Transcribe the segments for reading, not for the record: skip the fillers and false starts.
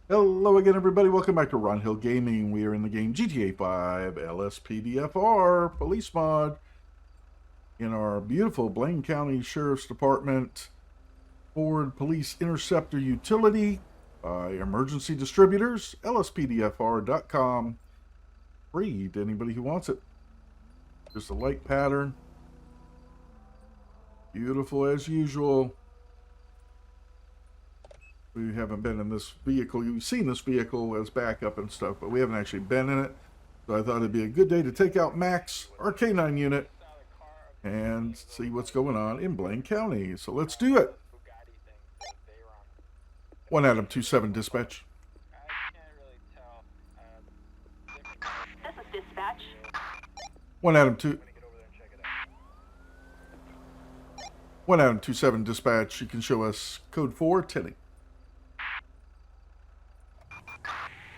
Hello again, everybody. Welcome back to Ron Hill Gaming. We are in the game GTA 5 LSPDFR Police Mod in our beautiful Blaine County Sheriff's Department Ford Police Interceptor Utility by Emergency Distributors, LSPDFR.com. Free to anybody who wants it. Just a light pattern. Beautiful as usual. We haven't been in this vehicle. You've seen this vehicle as backup and stuff, but we haven't actually been in it. So I thought it'd be a good day to take out Max, our K9 unit, and see what's going on in Blaine County. So let's do it. 1 Adam 27 dispatch. This is dispatch. 1 Adam 2. 1 Adam 27 dispatch. You can show us code 4 10.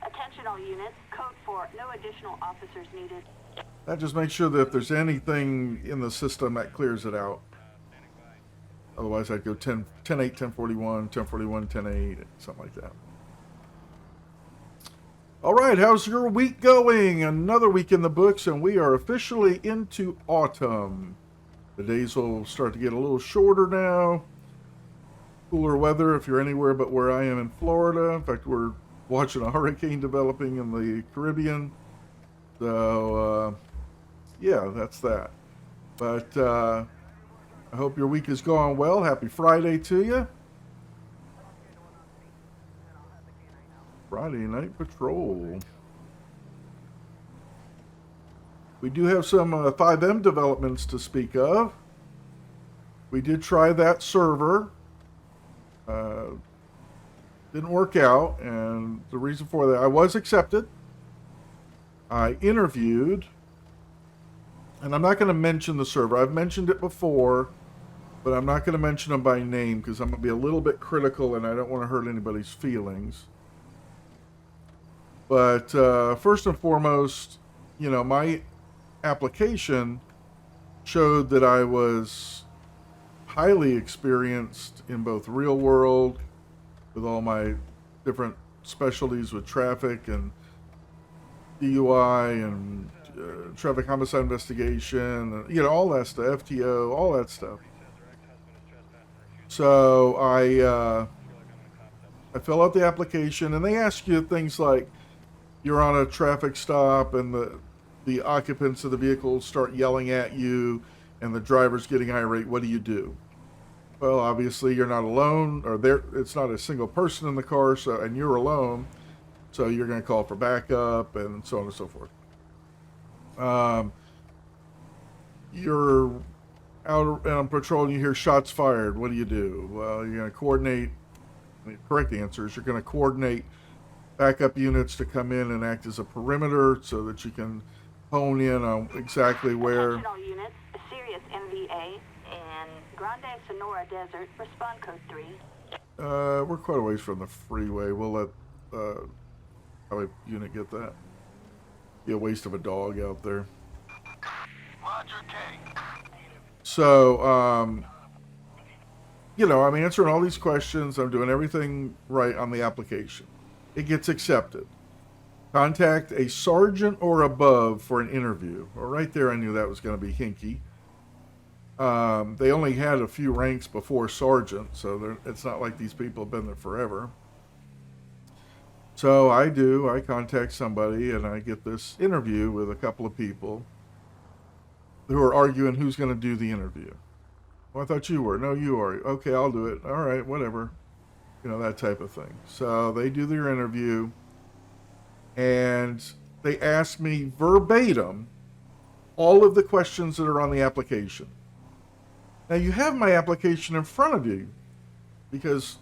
Attention all units. Code 4. No additional officers needed. That just makes sure that if there's anything in the system, that clears it out. Otherwise, I'd go 10, 10 8, 10 41, 10 41, 10 8, something like that. All right, how's your week going? Another week in the books, and we are officially into autumn. The days will start to get a little shorter now. Cooler weather if you're anywhere but where I am in Florida. In fact, we're watching a hurricane developing in the Caribbean. So, yeah, that's that. But I hope your week is going well. Happy Friday to you. Friday Night Patrol. We do have some 5M developments to speak of. We did try that server. Didn't work out, and the reason for that, I was accepted. I interviewed, and I'm not going to mention the server. I've mentioned it before, but I'm not going to mention them by name because I'm going to be a little bit critical, and I don't want to hurt anybody's feelings. But first and foremost, you know, my application showed that I was highly experienced in both real world, with all my different specialties with traffic and DUI and traffic homicide investigation, you know, all that stuff, FTO, all that stuff. So I fill out the application, and they ask you things like, you're on a traffic stop and the occupants of the vehicle start yelling at you and the driver's getting irate. What do? Well, obviously you're not alone, or it's not a single person in the car, so, and you're alone, so you're going to call for backup and so on and so forth. You're out on patrol and you hear shots fired. What do? Well, you're going to coordinate. The correct answer is you're going to coordinate backup units to come in and act as a perimeter so that you can hone in on exactly where. Attention all units. Serious MVA and Grande Sonora Desert. Respond code 3. We're quite a ways from the freeway. We'll let highway unit get that. Be a waste of a dog out there. Roger K. So, you know, I'm answering all these questions. I'm doing everything right on the application. It gets accepted. Contact a sergeant or above for an interview. Well, right there I knew that was going to be hinky. They only had a few ranks before sergeant, so it's not like these people have been there forever. So I contact somebody, and I get this interview with a couple of people who are arguing who's going to do the interview. Well, I thought you were. No, you are. Okay, I'll do it. All right, whatever. You know, that type of thing. So they do their interview, and they ask me verbatim all of the questions that are on the application. Now, you have my application in front of you because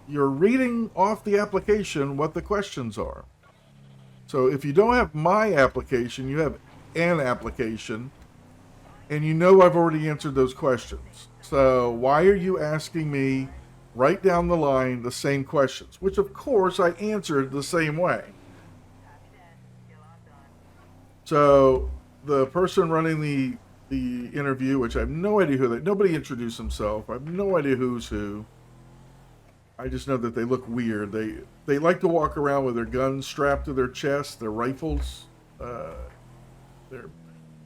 you're reading off the application what the questions are. So if you don't have my application, you have an application, and you know I've already answered those questions. So why are you asking me right down the line the same questions, which of course I answered the same way? So the person running the interview, which I have no idea nobody introduced himself. I have no idea who's who. I just know that they look weird. They like to walk around with their guns strapped to their chest, their rifles, their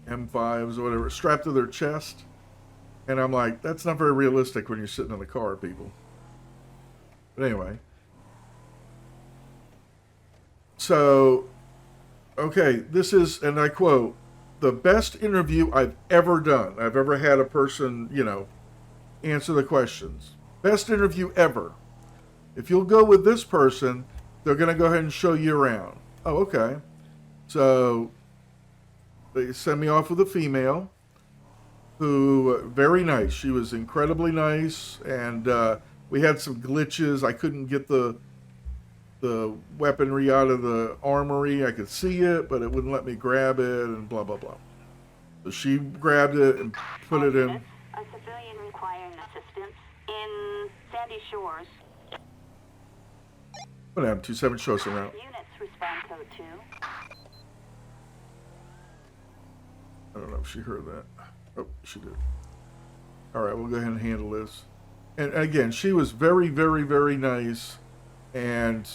M5s or whatever, strapped to their chest. And I'm like, that's not very realistic when you're sitting in the car, people. But anyway. So, okay, this is, and I quote, the best interview I've ever done. I've ever had a person, answer the questions. Best interview ever. If you'll go with this person, they're going to go ahead and show you around. Oh, okay. So they sent me off with a female who, very nice. She was incredibly nice, and we had some glitches. I couldn't get the weaponry out of the armory. I could see it, but it wouldn't let me grab it, and blah, blah, blah. So she grabbed it and put it in. A civilian requiring assistance in Sandy Shores. What happened? 27 show us around. Units respond code 2. I don't know if she heard that. Oh, she did. All right, we'll go ahead and handle this. And again, she was very, very, very nice, and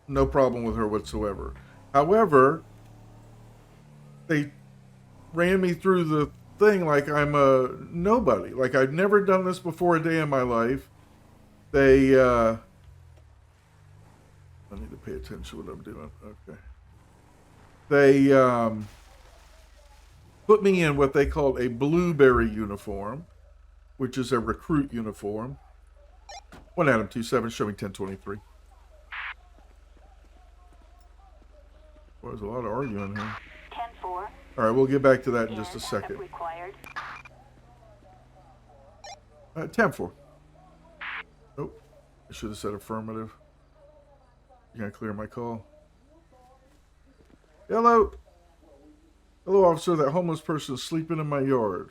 no problem with her whatsoever. However, they ran me through the thing like I'm a nobody. Like I've never done this before a day in my life. They, I need to pay attention to what I'm doing. Okay. They, put me in what they call a blueberry uniform, which is a recruit uniform. 1 Adam 27, show me 1023. Boy, there's a lot of arguing here. 10-4. All right, we'll get back to that in just a second. Required. 10-4. Oh, I should have said affirmative. You gotta clear my call. Hello. Hello, officer. That homeless person is sleeping in my yard.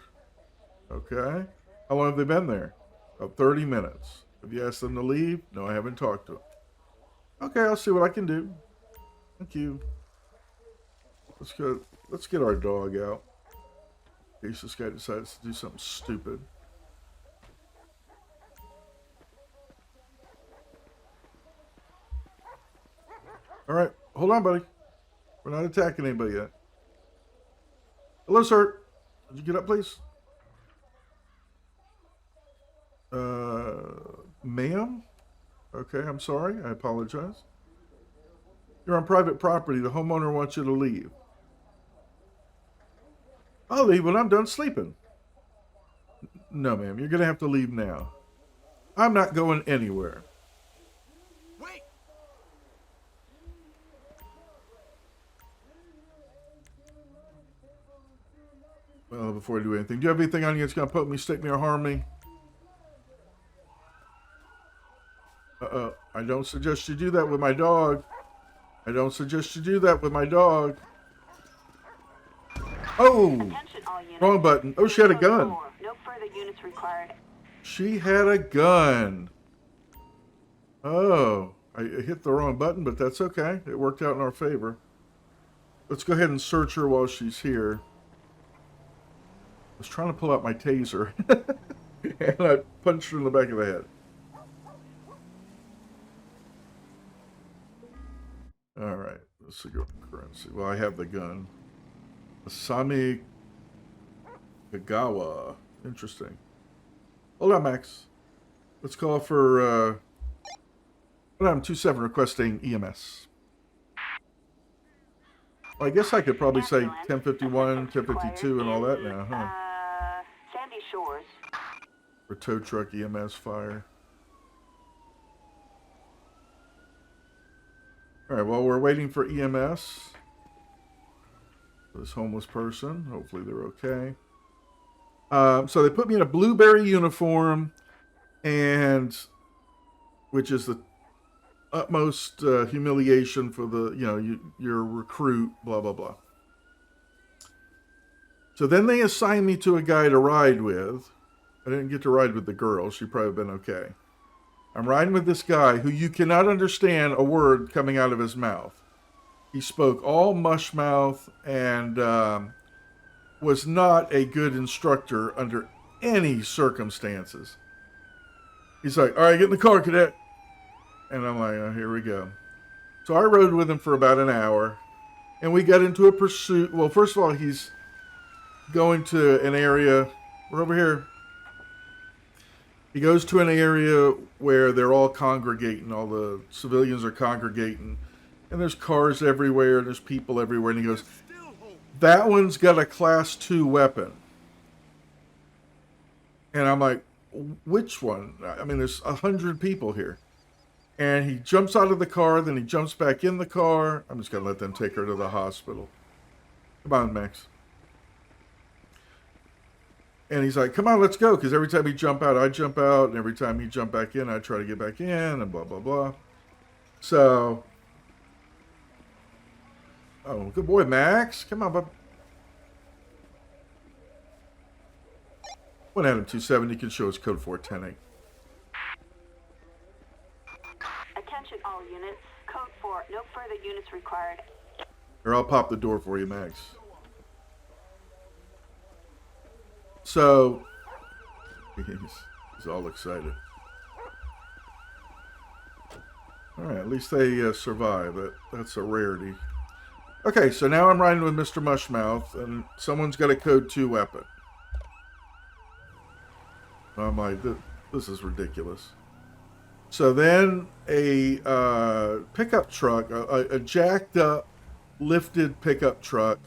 Okay. How long have they been there? About 30 minutes. Have you asked them to leave? No, I haven't talked to them. Okay, I'll see what I can do. Thank you. Let's go. Let's get our dog out. In case this guy decides to do something stupid. All right. Hold on, buddy. We're not attacking anybody yet. Hello, sir. Would you get up, please? Ma'am? Okay, I'm sorry. I apologize. You're on private property. The homeowner wants you to leave. I'll leave when I'm done sleeping. No, ma'am. You're going to have to leave now. I'm not going anywhere. Wait! Well, before I do anything, do you have anything on you that's going to poke me, stick me, or harm me? I don't suggest you do that with my dog. I don't suggest you do that with my dog. Oh! Attention all units. Wrong button. Oh, she had a gun. No further units required. She had a gun. Oh, I hit the wrong button, but that's okay. It worked out in our favor. Let's go ahead and search her while she's here. I was trying to pull out my taser, and I punched her in the back of the head. All right, let's see currency. Well, I have the gun. Asami Kagawa. Interesting. Hold on, Max. Let's call for, I'm 27 requesting EMS. Well, I guess I could probably say 1051, 1052, and all that now, huh? Sandy Shores. For tow truck EMS fire. All right, well, we're waiting for EMS. This homeless person. Hopefully they're okay. So they put me in a blueberry uniform, and which is the utmost humiliation for the, your recruit, blah, blah, blah. So then they assigned me to a guy to ride with. I didn't get to ride with the girl. She'd probably been okay. I'm riding with this guy who you cannot understand a word coming out of his mouth. He spoke all mush mouth and was not a good instructor under any circumstances. He's like, all right, get in the car, cadet. And I'm like, oh, here we go. So I rode with him for about an hour, and we got into a pursuit. Well, first of all, he's going to an area. We're over here. He goes to an area where they're all congregating. All the civilians are congregating. And there's cars everywhere, and there's people everywhere. And he goes, that one's got a Class 2 weapon. And I'm like, which one? I mean, there's 100 people here. And he jumps out of the car, then he jumps back in the car. I'm just going to let them take her to the hospital. Come on, Max. And he's like, come on, let's go. Because every time he jump out, I jump out. And every time he jump back in, I try to get back in, and blah, blah, blah. So, oh, good boy, Max. Come on, bub. 1 Adam 270 can show us code 4108. Attention all units. Code 4. No further units required. Or I'll pop the door for you, Max. So, he's all excited. Alright, at least they survive. That's a rarity. Okay, so now I'm riding with Mr. Mushmouth, and someone's got a code 2 weapon. I'm like, this is ridiculous. So then a pickup truck, a jacked up, lifted pickup truck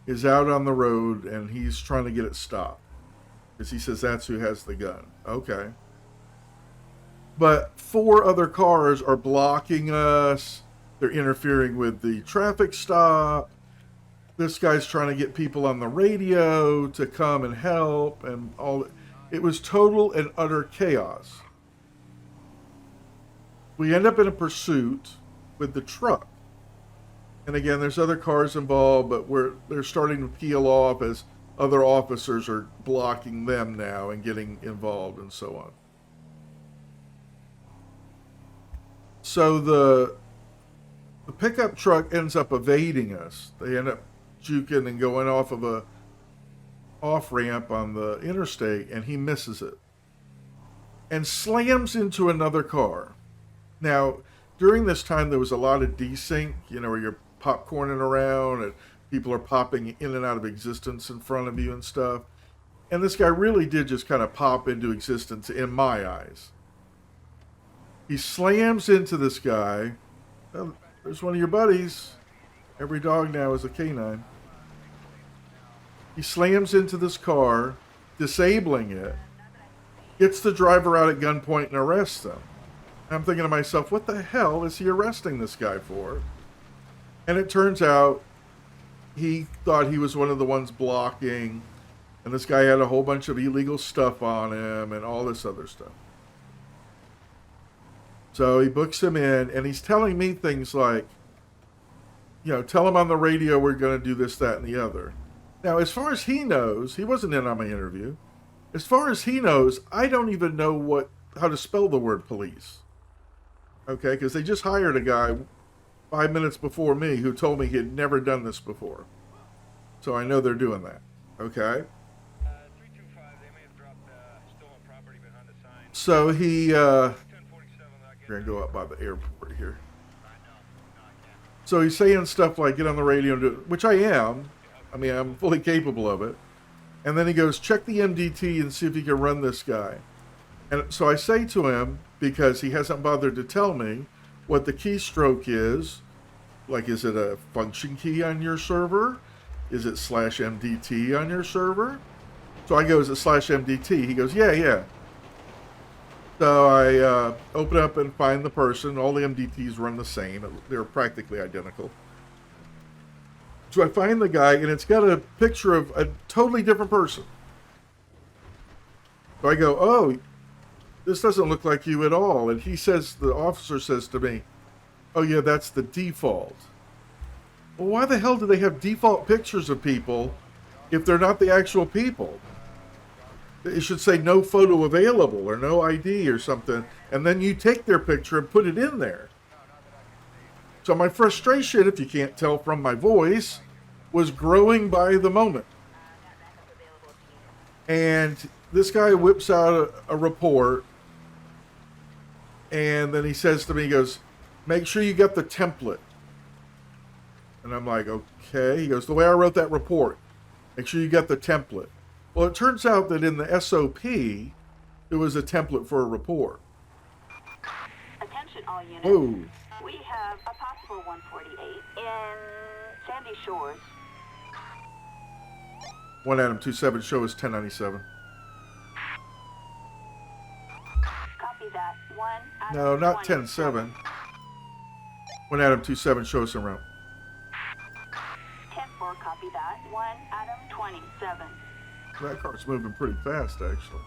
is out on the road, and he's trying to get it stopped. Because he says that's who has the gun. Okay. But 4 other cars are blocking us. They're interfering with the traffic stop. This guy's trying to get people on the radio to come and help, and all. It was total and utter chaos. We end up in a pursuit with the truck. And again, there's other cars involved, but they're starting to peel off as other officers are blocking them now and getting involved and so on. So the pickup truck ends up evading us. They end up juking and going off of a off-ramp on the interstate, and he misses it and slams into another car. Now, during this time, there was a lot of desync, where you're popcorning around and people are popping in and out of existence in front of you and stuff. And this guy really did just kind of pop into existence in my eyes. He slams into this guy. Oh, there's one of your buddies. Every dog now is a canine. He slams into this car, disabling it, gets the driver out at gunpoint and arrests them. And I'm thinking to myself, what the hell is he arresting this guy for? And it turns out he thought he was one of the ones blocking, and this guy had a whole bunch of illegal stuff on him and all this other stuff. So he books him in, and he's telling me things like, tell him on the radio we're going to do this, that, and the other. Now, as far as he knows, he wasn't in on my interview. As far as he knows, I don't even know how to spell the word police. Okay, because they just hired a guy 5 minutes before me who told me he had never done this before. So I know they're doing that. Okay? 325, they may have dropped stolen property behind the sign. So he, 1047, we're going to go up by the airport here. So he's saying stuff like, get on the radio, and do it, which I am. I mean, I'm fully capable of it. And then he goes, check the MDT and see if you can run this guy. And so I say to him, because he hasn't bothered to tell me what the keystroke is. Like, is it a function key on your server? Is it /MDT on your server? So I go, is it /MDT? He goes, yeah. So I open up and find the person. All the MDTs run the same. They're practically identical. So I find the guy, and it's got a picture of a totally different person. So I go, oh, this doesn't look like you at all. And the officer says to me, oh yeah, that's the default. Well, why the hell do they have default pictures of people if they're not the actual people? It should say no photo available or no ID or something. And then you take their picture and put it in there. So my frustration, if you can't tell from my voice, was growing by the moment. And this guy whips out a report, And then he says to me, he goes, make sure you get the template. And I'm like, okay. He goes, the way I wrote that report, make sure you get the template. Well, it turns out that in the SOP, it was a template for a report. Attention all units. Whoa. We have a possible 148 in Sandy Shores. 1 Adam 27 show us 1097. Copy that. 1 Adam No, not 27. 10-7. 1 Adam 27 show us around. 10-4, copy that. 1 Adam 27. That car's moving pretty fast, actually.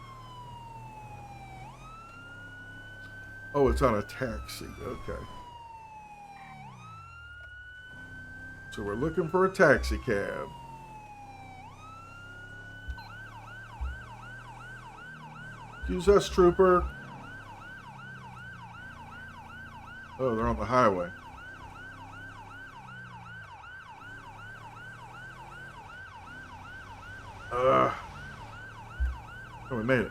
Oh, it's on a taxi. Okay. So we're looking for a taxi cab. Excuse us, trooper. Oh, they're on the highway. Oh, we made it.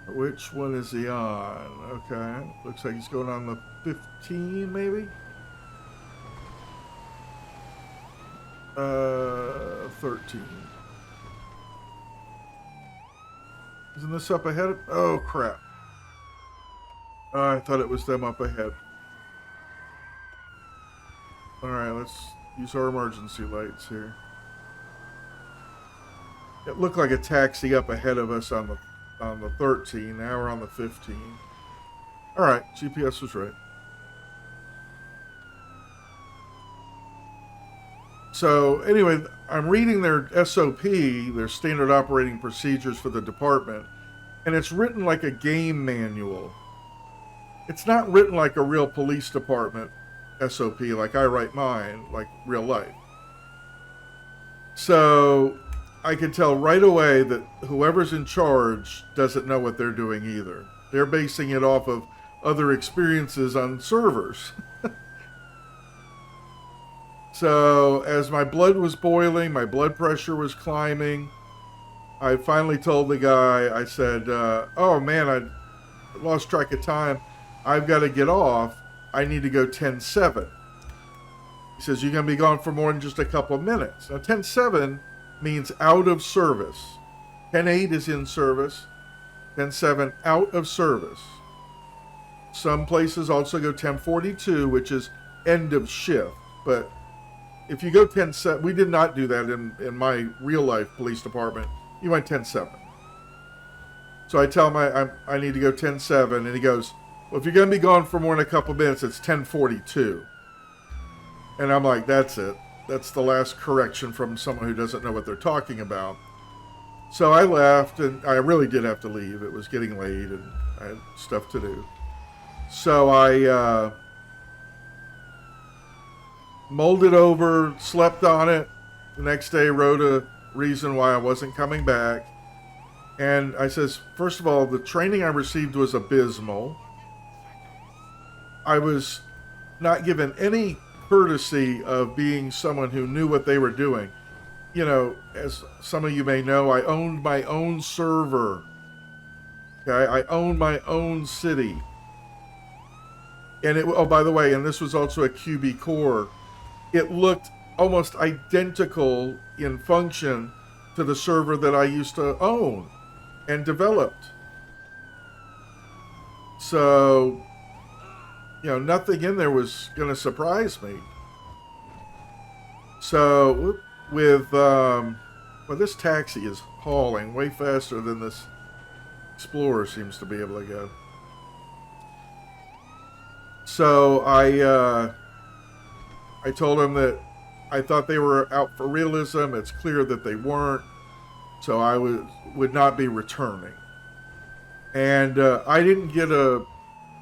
Which one is he on? Okay. Looks like he's going on the 15, maybe? 13. Isn't this up ahead? Oh, crap. I thought it was them up ahead. Alright, let's use our emergency lights here. It looked like a taxi up ahead of us on the 13. Now we're on the 15. Alright, GPS was right. So, anyway, I'm reading their SOP, their standard operating procedures for the department, and it's written like a game manual. It's not written like a real police department SOP, like I write mine, like real life. So, I could tell right away that whoever's in charge doesn't know what they're doing either. They're basing it off of other experiences on servers. So, as my blood was boiling, my blood pressure was climbing, I finally told the guy, I said, oh man, I lost track of time. I've got to get off. I need to go 10-7. He says, you're going to be gone for more than just a couple of minutes. Now, 10-7 means out of service. 10-8 is in service. 10-7 out of service. Some places also go 10-42, which is end of shift. But if you go 10-7, we did not do that in my real life police department. You went 10-7. So I tell him I need to go 10-7, and he goes, well, if you're going to be gone for more than a couple minutes, it's 10-42. And I'm like, that's it. That's the last correction from someone who doesn't know what they're talking about. So I left, and I really did have to leave. It was getting late, and I had stuff to do. So I molded over, slept on it. The next day wrote a reason why I wasn't coming back. And I says, first of all, the training I received was abysmal. I was not given any courtesy of being someone who knew what they were doing. You know, as some of you may know, I owned my own server. Okay, I owned my own city. And it, oh, by the way, and this was also a QB core. It looked almost identical in function to the server that I used to own and developed. So, you know, nothing in there was going to surprise me. So, with, well, this taxi is hauling way faster than this Explorer seems to be able to go. So, I told him that I thought they were out for realism. It's clear that they weren't. So I would not be returning. And I didn't get a,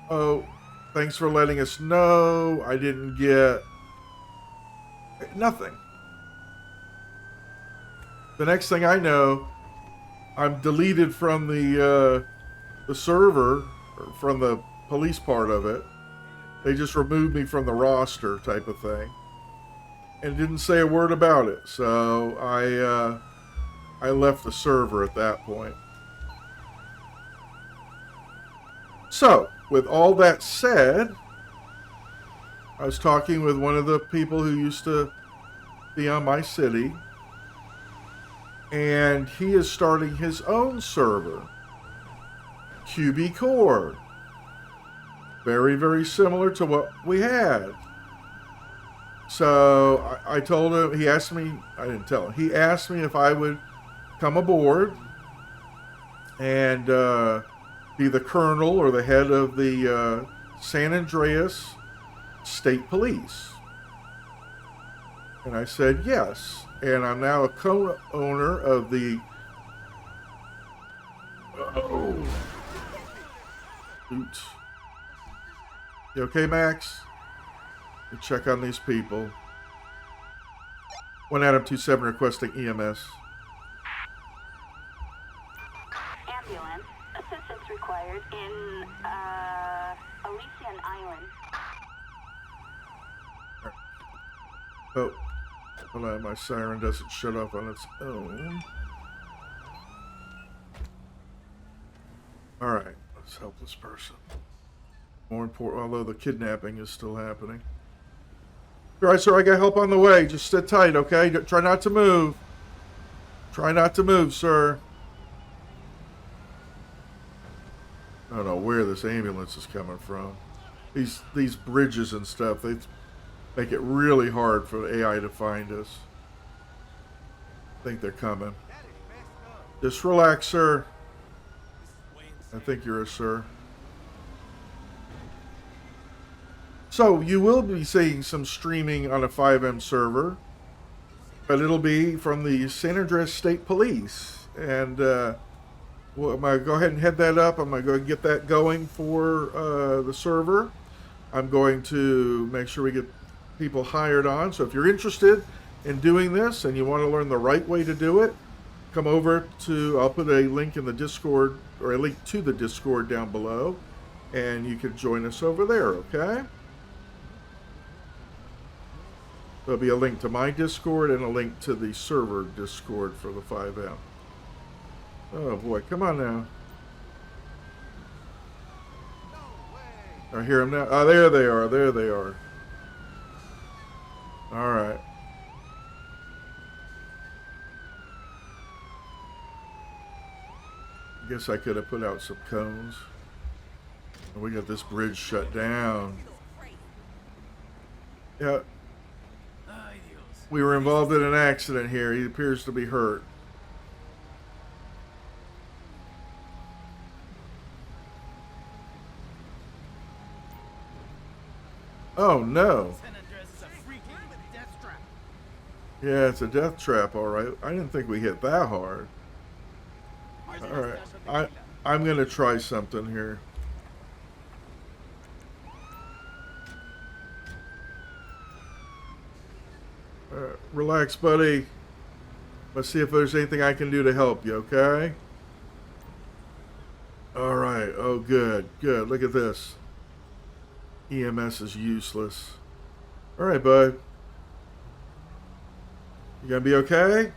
oh, thanks for letting us know. I didn't get nothing. The next thing I know, I'm deleted from the server, or from the police part of it. They just removed me from the roster type of thing. And didn't say a word about it. So I I left the server at that point. So, with all that said, I was talking with one of the people who used to be on my city, and he is starting his own server, QB Core. Very, very similar to what we had. So I told him, he asked me, I didn't tell him, he asked me if I would come aboard and be the colonel or the head of the San Andreas State Police. And I said yes. And I'm now a co-owner of the... Oops. You okay, Max? We check on these people. 1 Adam 27 requesting EMS. Ambulance. Assistance required in, Elysian Island. Oh. Hold on, my siren doesn't shut off on its own. Alright, let's help this person. More important, although the kidnapping is still happening. Alright, sir, I got help on the way. Just sit tight, okay? Try not to move. Try not to move, sir. I don't know where this ambulance is coming from. These bridges and stuff, they make it really hard for the AI to find us. I think they're coming. Just relax, sir. I think you're a sir. So, you will be seeing some streaming on a 5M server, but it'll be from the San Andreas State Police. And well, I'm going to go ahead and head that up. I'm going to go and get that going for the server. I'm going to make sure we get people hired on. So if you're interested in doing this and you want to learn the right way to do it, come over to, I'll put a link in the Discord, or a link to the Discord down below, and you can join us over there, okay? There'll be a link to my Discord and a link to the server Discord for the 5M. Oh boy, come on now. I hear them now. Oh, there they are. There they are. All right. I guess I could have put out some cones. We got this bridge shut down. Yeah. We were involved in an accident here. He appears to be hurt. Oh no. Yeah, it's a death trap, all right. I didn't think we hit that hard. All right. I'm going to try something here. Relax, buddy. Let's see if there's anything I can do to help you, okay? All right. Oh, good. Good. Look at this. EMS is useless. All right, bud. You gonna be okay?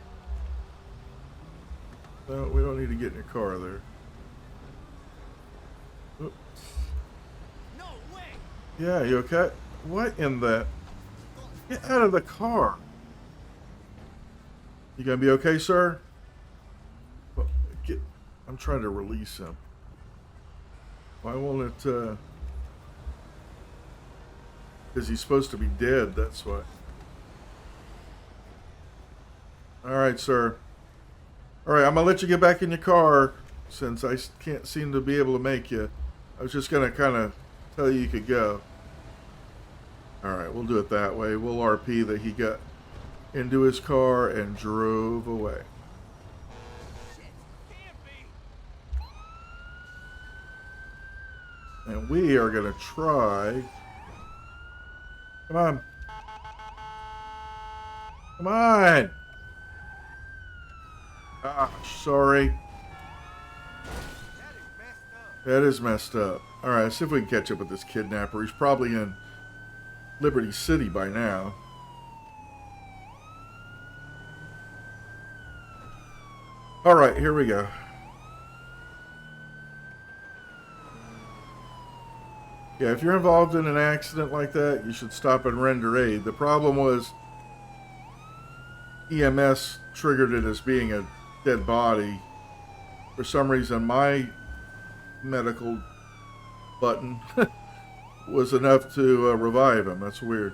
No, we don't need to get in your car there. Oops. No way. Yeah, you okay? What in the... Get out of the car. You gonna be okay, sir? Well, I'm trying to release him. Why won't it, because he's supposed to be dead, that's why. Alright, sir. Alright, I'm gonna let you get back in your car, since I can't seem to be able to make you. I was just gonna kind of tell you could go. Alright, we'll do it that way. We'll RP that he got into his car and drove away. And we are gonna try... Come on. Come on! Ah, sorry. That is messed up. Alright, let's see if we can catch up with this kidnapper. He's probably in Liberty City by now. All right, here we go. Yeah, if you're involved in an accident like that, you should stop and render aid. The problem was EMS triggered it as being a dead body. For some reason, my medical button was enough to revive him. That's weird.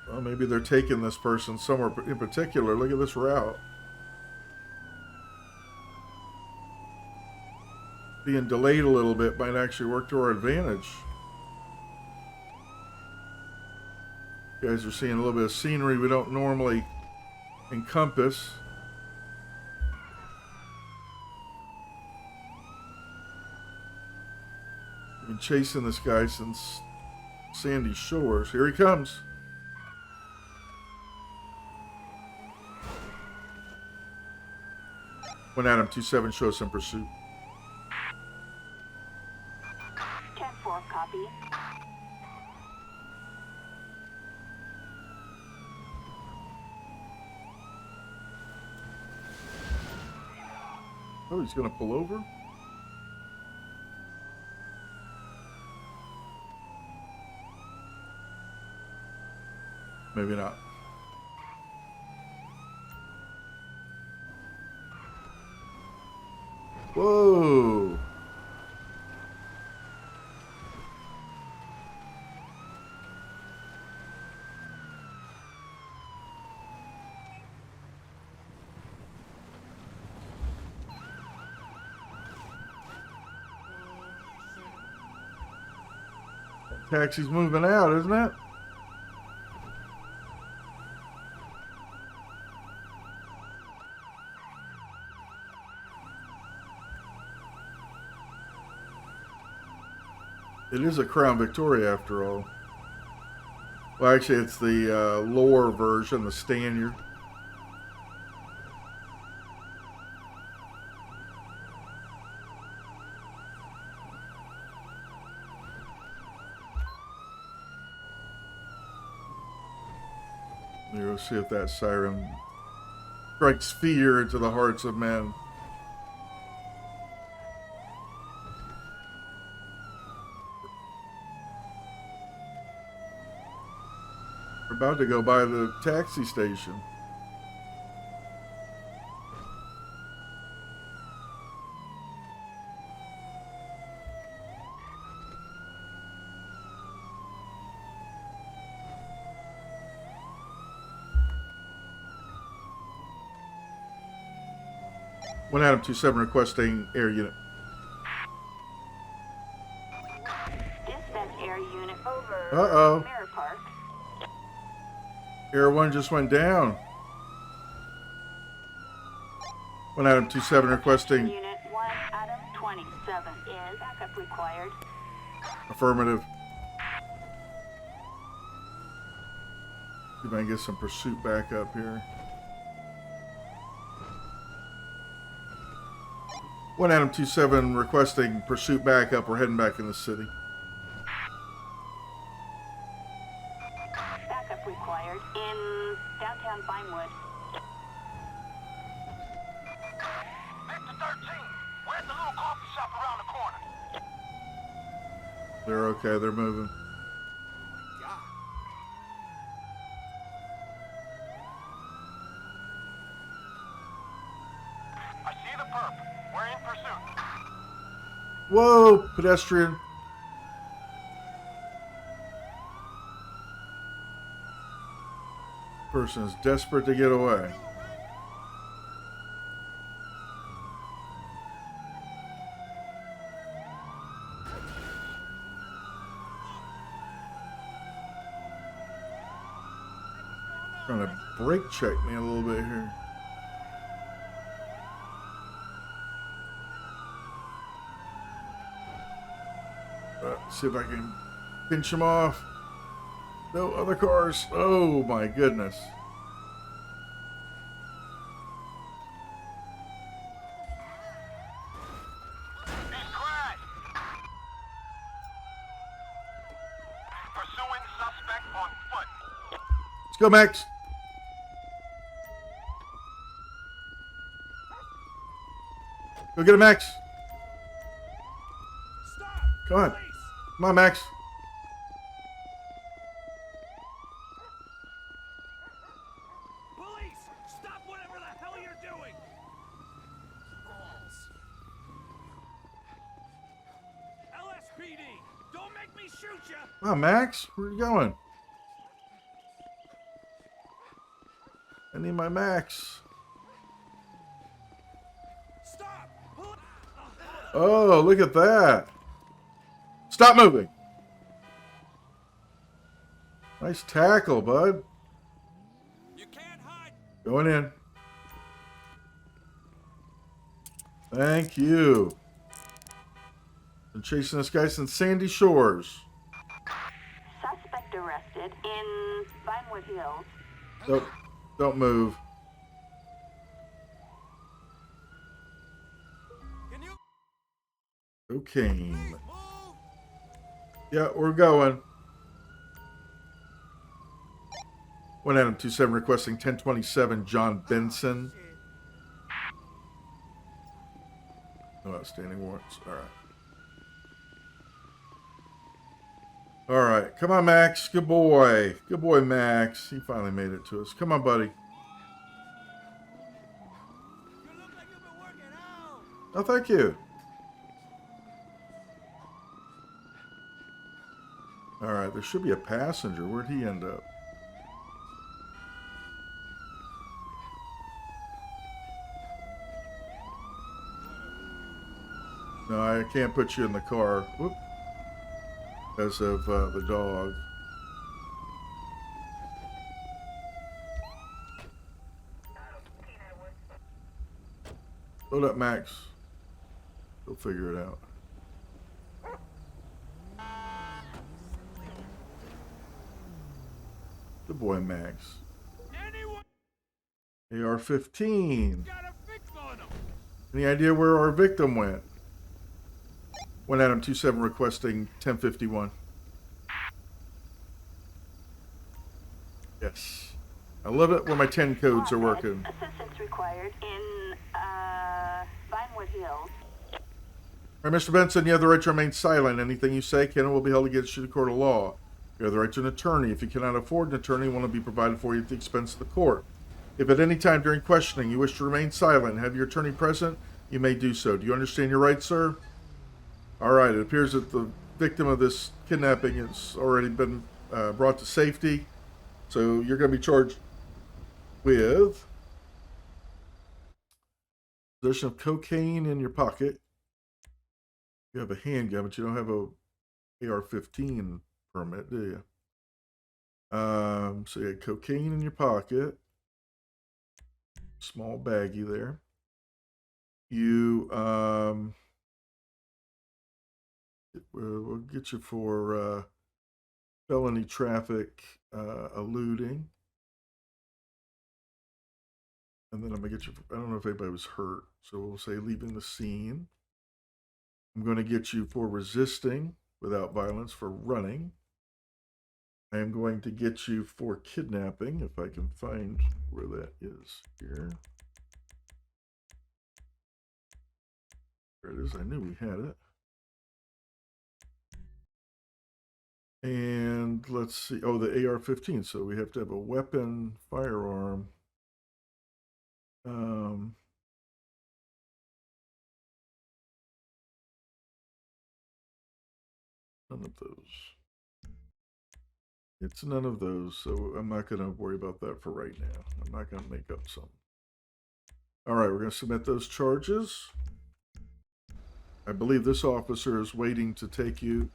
Well, maybe they're taking this person somewhere in particular. Look at this route. Being delayed a little bit might actually work to our advantage. You guys are seeing a little bit of scenery we don't normally encompass. I've been chasing this guy since Sandy Shores. Here he comes. When Adam 27 shows some pursuit. 10-4, copy. Oh, he's gonna pull over? Maybe not. Whoa! Taxi's moving out, isn't it? It is a Crown Victoria after all. Well, actually, it's the lower version, the Stanier. We'll see if that siren strikes fear into the hearts of men. We're about to go by the taxi station. One Adam 27 requesting air unit. Dispatch air unit over. Uh-oh. Mirror Park. Air 1 just went down. One Adam 27 requesting Unit 1 Adam 27 is backup required. affirmative. See if I can get some pursuit back up here. One Adam 27 requesting pursuit backup. We're heading back in the city. Backup required in downtown Vinewood. Victor 13, where's the little coffee shop around the corner? They're okay. They're moving. God. I see the perp. We're in pursuit. Whoa, pedestrian. Person is desperate to get away. Trying to brake check me a little bit here. See if I can pinch him off. No other cars. Oh my goodness. He's crashed. Pursuing suspect on foot. Let's go, Max. Go get him, Max. Stop! Come on. Police! Come on, Max. Police! Stop whatever the hell you're doing! Balls. LSPD! Don't make me shoot you! Come on, Max. Where are you going? I need my Max. Stop! Oh, look at that. Stop moving. Nice tackle, bud. You can't hide! Going in. Thank you. Been chasing this guy since Sandy Shores. Suspect arrested in Vinewood Hills. Don't move. Can you Cocaine. move? Yeah, we're going. 1 Adam 27 requesting 1027 John Benson. No outstanding warrants. All right. All right. Come on, Max. Good boy. Good boy, Max. He finally made it to us. Come on, buddy. You look like you've been working out! Oh, thank you. All right. There should be a passenger. Where'd he end up? No, I can't put you in the car. Whoop. Because of the dog. Load up, Max. We'll figure it out. Good boy, Max. Anyone AR-15. got a fix on him? Any idea where our victim went? 1 Adam 27 requesting 1051. Yes. I love it when my 10 codes are working. Assistance required in Vinewood Hills. All right, Mr. Benson, you have the right to remain silent. Anything you say can and will be held against you in a court of law. You have the right to an attorney. If you cannot afford an attorney, one will be provided for you at the expense of the court. If at any time during questioning you wish to remain silent and have your attorney present, you may do so. Do you understand your rights, sir? All right, it appears that the victim of this kidnapping has already been brought to safety. So you're going to be charged with possession of cocaine in your pocket. You have a handgun, but you don't have a AR-15 permit, do you? So you had cocaine in your pocket. Small baggie there. You, we'll get you for felony traffic eluding. And then I'm going to get you, I don't know if anybody was hurt, so we'll say leaving the scene. I'm going to get you for resisting without violence, for running. I am going to get you for kidnapping, if I can find where that is here. There it is. I knew we had it. And let's see. Oh, the AR-15. So we have to have a weapon, firearm. None of those. It's none of those, so I'm not going to worry about that for right now. I'm not going to make up something. All right, we're going to submit those charges. I believe this officer is waiting to take you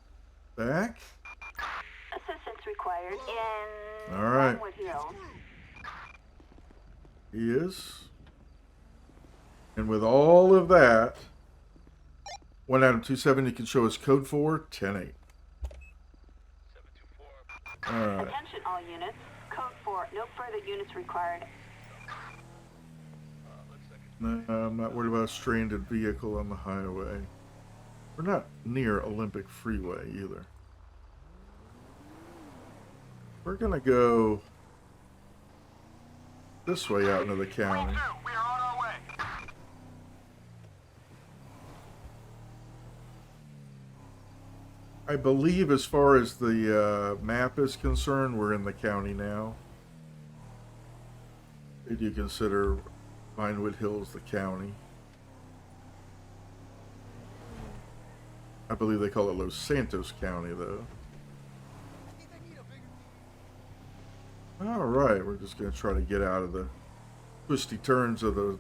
back. Assistance required in All right. Vinewood Hills. He is. And with all of that, 1 Adam 27, you can show us code 4, 10-8. 724. All right. Attention all units. Code 4. No further units required. No, I'm not worried about a stranded vehicle on the highway. We're not near Olympic Freeway either. We're going to go this way out into the county. We are on our way. I believe as far as the map is concerned, we're in the county now. They do consider Vinewood Hills the county. I believe they call it Los Santos County, though. Alright, we're just going to try to get out of the twisty turns of the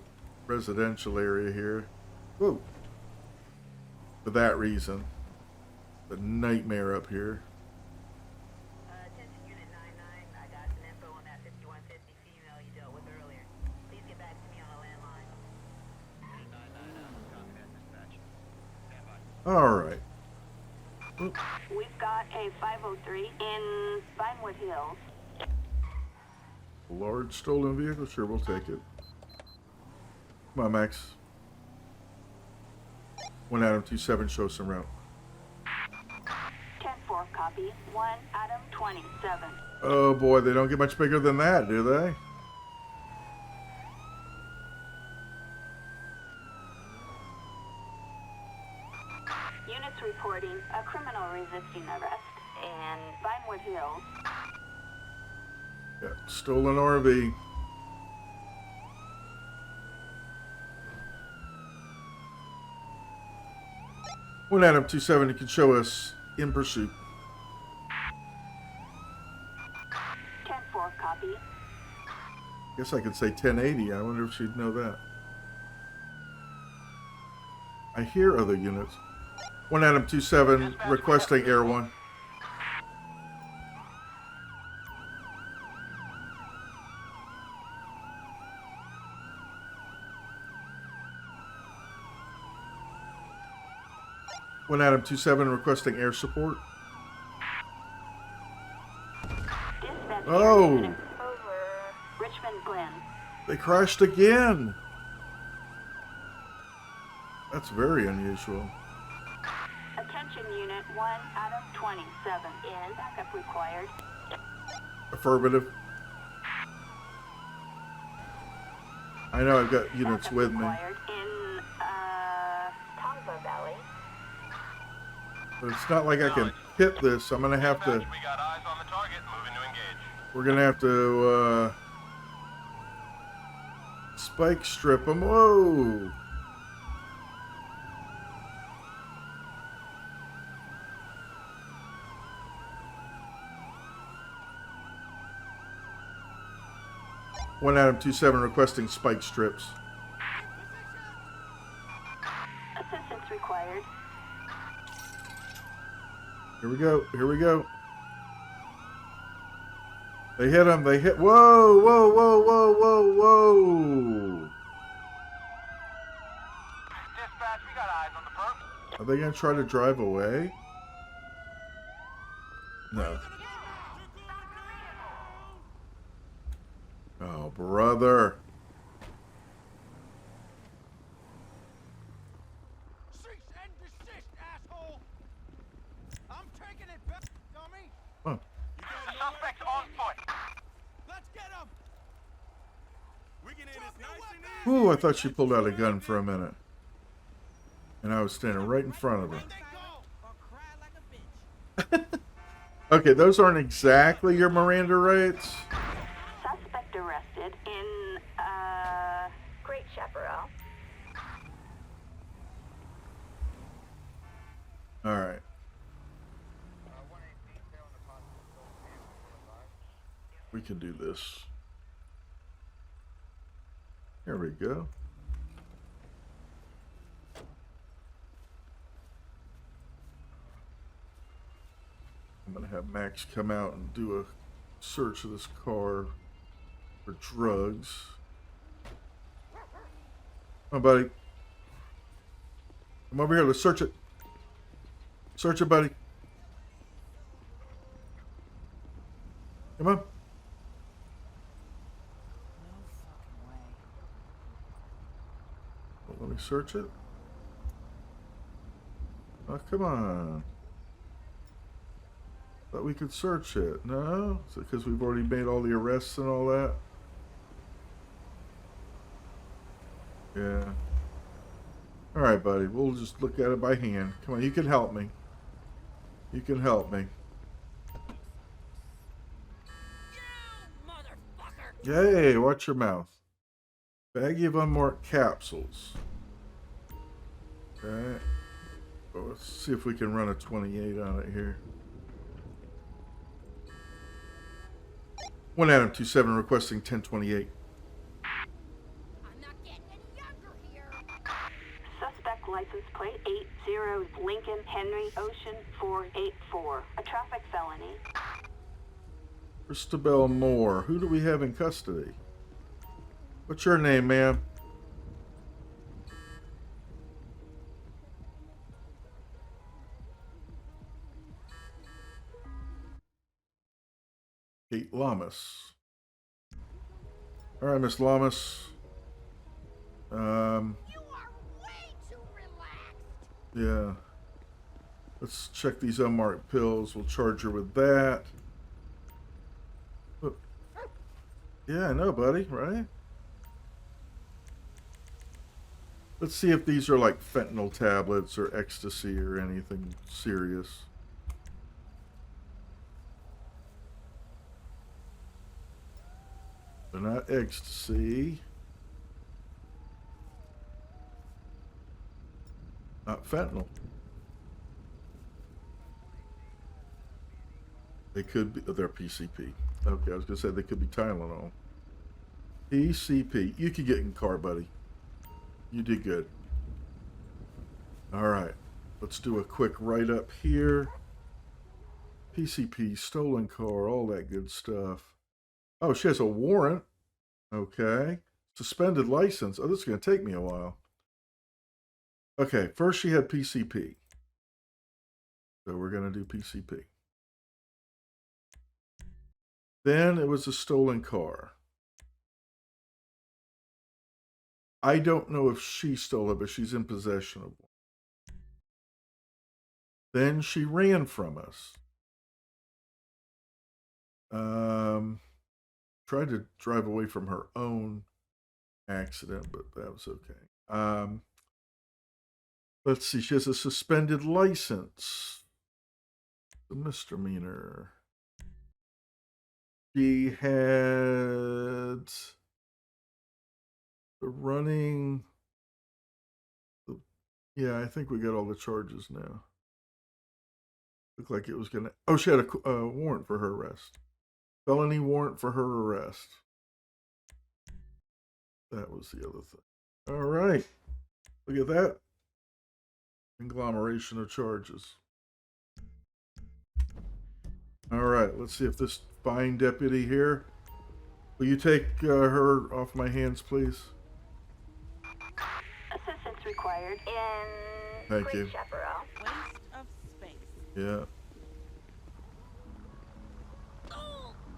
residential area here. Whoa. For that reason. The nightmare up here. Attention Unit 99, I got some info on that 5150 female you dealt with earlier. Please get back to me on a landline. Copy that, dispatch. Stand by. Alright. We've got a 503 in Vinewood Hills. Large stolen vehicle? Sure, we'll take it. Come on, Max. 1 Adam 27, show some route. 10-4 copy. 1 Adam 27. Oh boy, they don't get much bigger than that, do they? Units reporting a criminal resisting arrest in Vinewood Hills. Yeah, stolen RV. One Adam 27, you can show us in pursuit. 10-4 copy. Guess I could say 1080. I wonder if she'd know that. I hear other units. 1 Adam 27 requesting Air 1. One Adam 27 requesting air support. Dispatch Oh. unit over Richmond Glen. They crashed again. That's very unusual. Attention Unit 1 Adam 27 in backup required. Affirmative. I know I've got units Backup with me, required in Tongva Valley. but it's not like I can hit this. I'm gonna have to. We got eyes on the target, moving to engage. We're gonna have to spike strip them. Whoa! One Adam 27 requesting spike strips. Assistance required. Here we go. Here we go. They hit him. They hit. Whoa! Whoa! Whoa! Whoa! Whoa! Whoa! Dispatch, we got eyes on the perp. Are they gonna try to drive away? No. Oh, brother. Cease and desist, asshole! I'm taking it back, dummy! Huh. You got The nowhere suspect's to on go? foot. Let's get him! We can end this nice and easy. Ooh, I thought she pulled out a gun for a minute. And I was standing right in front of her. They go or cry like a bitch. Okay, those aren't exactly your Miranda rights. Suspect arrested in Great Chaparral. All right. We can do this. There we go. I'm gonna have Max come out and do a search of this car for drugs. Come on, buddy. Come over here. Let's search it. Search it, buddy. Come on. No fucking way. Well, let me search it. Oh, come on. Thought we could search it. No? Is it because we've already made all the arrests and all that? Yeah. Alright, buddy. We'll just look at it by hand. Come on, you can help me. You can help me. Hey, watch your mouth. Baggie of unmarked capsules. Okay. Well, let's see if we can run a 28 on it here. 1 Adam 27 requesting 1028. I'm not getting any younger here. Suspect license plate 80 Lincoln Henry Ocean 484. A traffic felony. Christabel Moore. Who do we have in custody? What's your name, ma'am? Kate Lamas. All right, Miss Lamas. You are way too relaxed. Yeah. Let's check these unmarked pills. We'll charge her with that. Look. Yeah, I know, buddy, right? Let's see if these are like fentanyl tablets or ecstasy or anything serious. They're not ecstasy. Not fentanyl. They could be, they're PCP. Okay, I was going to say they could be Tylenol. PCP. You could get in the car, buddy. You did good. All right. Let's do a quick write-up here. PCP, stolen car, all that good stuff. Oh, she has a warrant. Okay. Suspended license. Oh, this is going to take me a while. Okay, first she had PCP. So we're going to do PCP. Then it was a stolen car. I don't know if she stole it, but she's in possession of one. Then she ran from us. Tried to drive away from her own accident, but that was okay. Let's see, she has a suspended license. A misdemeanor. She had the running. Yeah, I think we got all the charges now. Looked like it was gonna. Oh, she had a warrant for her arrest. Felony warrant for her arrest. That was the other thing. All right. Look at that. Conglomeration of charges. All right. Let's see if this fine deputy here. Will you take her off my hands, please? Assistance required in Thank Great you. Chaparral. Waste of space. Yeah.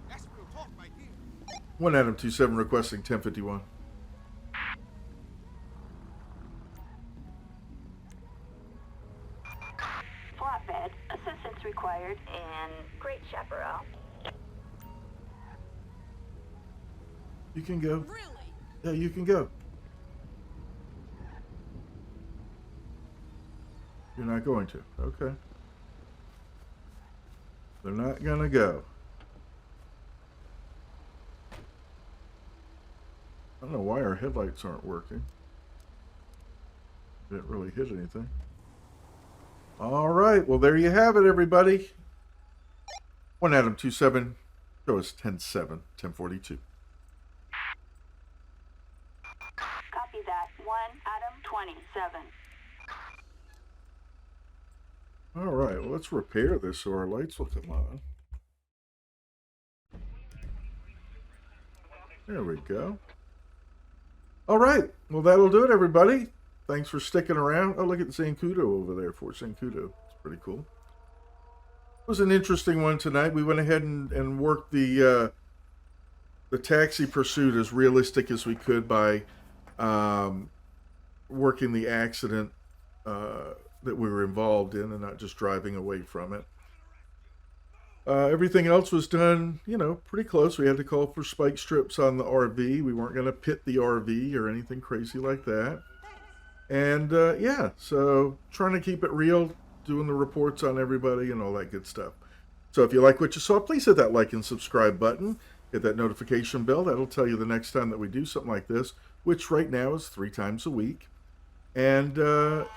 That's real talk right here. 1 Adam 27 requesting 1051. Flatbed. Assistance required in Great Chaparral. You can go. Really? Yeah, you can go. You're not going to. Okay. They're not gonna go. I don't know why our headlights aren't working. Didn't really hit anything. All right. Well, there you have it, everybody. 1 Adam 27. Show us 10-7, 1042. Copy that. 1 Adam 27. All right. Well, let's repair this so our lights will come on. There we go. All right. Well, that'll do it, everybody. Thanks for sticking around. Oh, look at Zancudo over there, Fort Zancudo. It's pretty cool. It was an interesting one tonight. We went ahead and worked the taxi pursuit as realistic as we could by working the accident that we were involved in and not just driving away from it. Everything else was done, you know, pretty close. We had to call for spike strips on the RV. We weren't going to pit the RV or anything crazy like that. And yeah, so trying to keep it real. doing the reports on everybody and all that good stuff. So if you like what you saw, please hit that like and subscribe button. Hit that notification bell. That'll tell you the next time that we do something like this, which right now is 3 times a week. And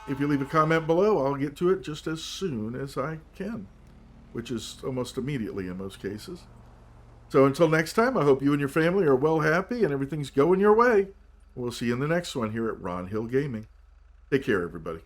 if you leave a comment below, I'll get to it just as soon as I can, which is almost immediately in most cases. So until next time, I hope you and your family are well, happy, and everything's going your way. We'll see you in the next one here at Ron Hill Gaming. Take care, everybody.